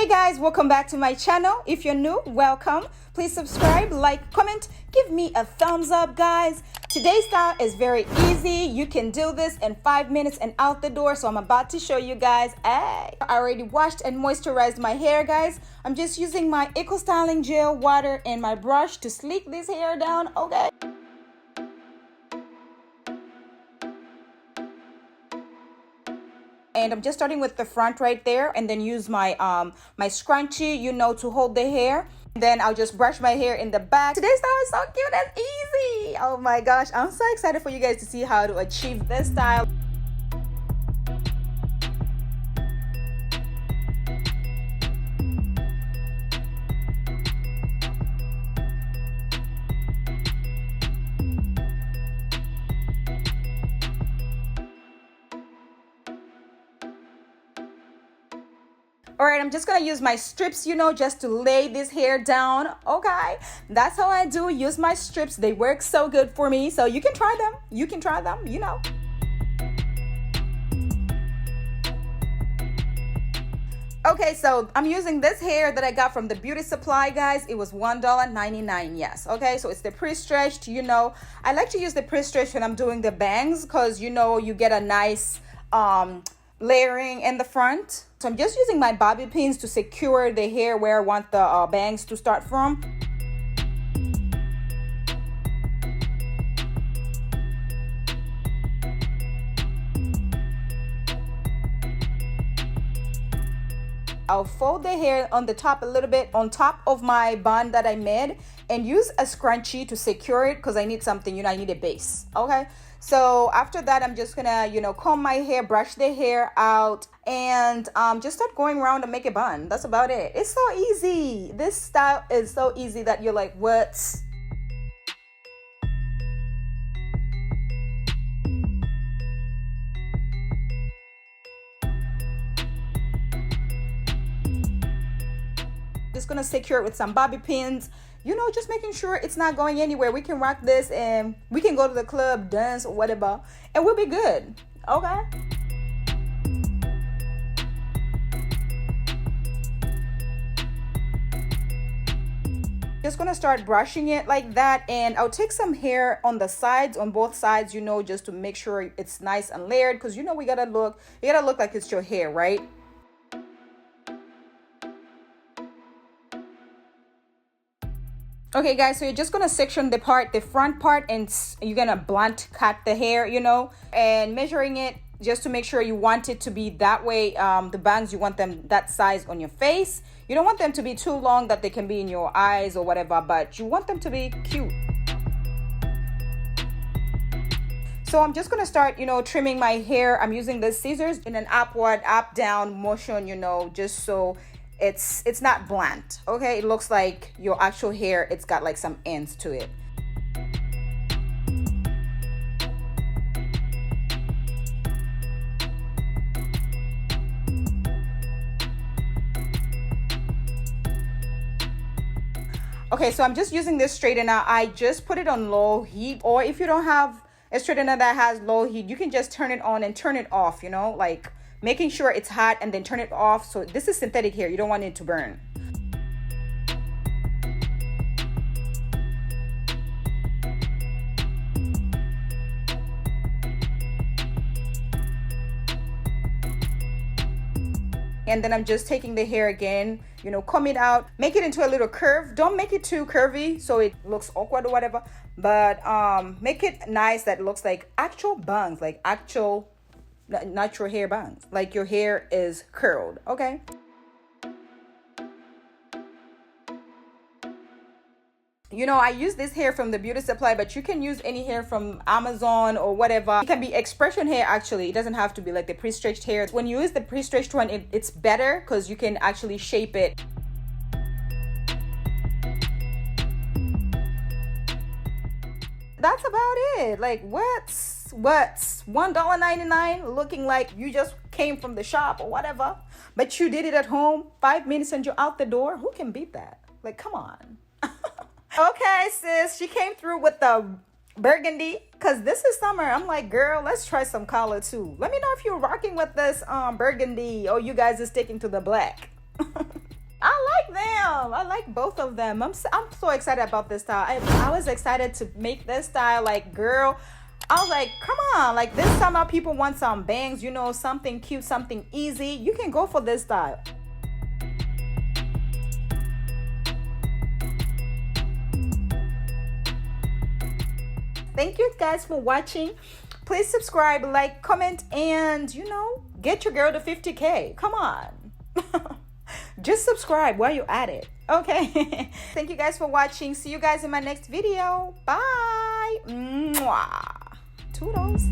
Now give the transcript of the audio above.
Hey guys, welcome back to my channel. If you're new, welcome. Please subscribe, like, comment, give me a thumbs up, guys. Today's style is very easy. You can do this in 5 minutes and out the door. So I'm about to show you guys. Hey, I already washed and moisturized my hair, guys. I'm just using my Eco Styling Gel, water, and my brush to sleek this hair down, okay? And I'm just starting with the front right there, and then use my my scrunchie, you know, to hold the hair. Then I'll just brush my hair in the back. Today's style is so cute and easy. Oh my gosh, I'm so excited for you guys to see how to achieve this style. All right, I'm just gonna use my strips, you know, just to lay this hair down, okay? That's how I do use my strips. They work so good for me, so you can try them. You can try them, you know. Okay, so I'm using this hair that I got from the beauty supply, guys. It was $1.99, yes. Okay, so it's the pre-stretched, you know. I like to use the pre-stretched when I'm doing the bangs because, you know, you get a nice layering in the front. So I'm just using my bobby pins to secure the hair where I want the bangs to start from. I'll fold the hair on the top a little bit on top of my bun that I made and use a scrunchie to secure it because I need something, you know, I need a base, okay? So after that, I'm just gonna, you know, comb my hair, brush the hair out, and just start going around and make a bun. That's about it. It's so easy. This style is so easy that you're like, what? Just gonna secure it with some bobby pins, you know, just making sure it's not going anywhere. We can rock this and we can go to the club, dance, or whatever, and we'll be good, okay? Just gonna start brushing it like that, and I'll take some hair on the sides, on both sides, you know, just to make sure it's nice and layered, because you know you gotta look like it's your hair, right? Okay guys, so you're just gonna section the front part, and you're gonna blunt cut the hair, you know, and measuring it just to make sure you want it to be that way. The bangs, you want them that size on your face. You don't want them to be too long that they can be in your eyes or whatever, but you want them to be cute. So I'm just gonna start, you know, trimming my hair. I'm using the scissors in an upward, up, down motion, you know, just so it's not blunt, okay? It looks like your actual hair, it's got like some ends to it. Okay, so I'm just using this straightener. I just put it on low heat, or if you don't have a straightener that has low heat, you can just turn it on and turn it off, you know, like making sure it's hot and then turn it off. So this is synthetic hair, you don't want it to burn. And then I'm just taking the hair again, you know, comb it out, make it into a little curve. Don't make it too curvy so it looks awkward or whatever, but make it nice that it looks like actual bangs, like actual natural hair bangs, like your hair is curled, okay? You know, I use this hair from the beauty supply, but you can use any hair from Amazon or whatever. It can be expression hair, actually. It doesn't have to be like the pre-stretched hair. When you use the pre-stretched one, it's better because you can actually shape it. That's about it. Like, what's $1.99 looking like you just came from the shop or whatever, but you did it at home, 5 minutes and you're out the door. Who can beat that? Like, come on. Okay, sis, she came through with the burgundy because this is summer. I'm like, girl, let's try some color too. Let me know if you're rocking with this burgundy or you guys are sticking to the black. I like both of them. I'm so excited about this style. I was excited to make this style. Like, girl, I was like, come on, like this summer people want some bangs, you know, something cute, something easy. You can go for this style. Thank you guys for watching. Please subscribe, like, comment, and you know, get your girl to 50K. Come on. Just subscribe while you're at it. Okay. Thank you guys for watching. See you guys in my next video. Bye. Mwah. Toodles.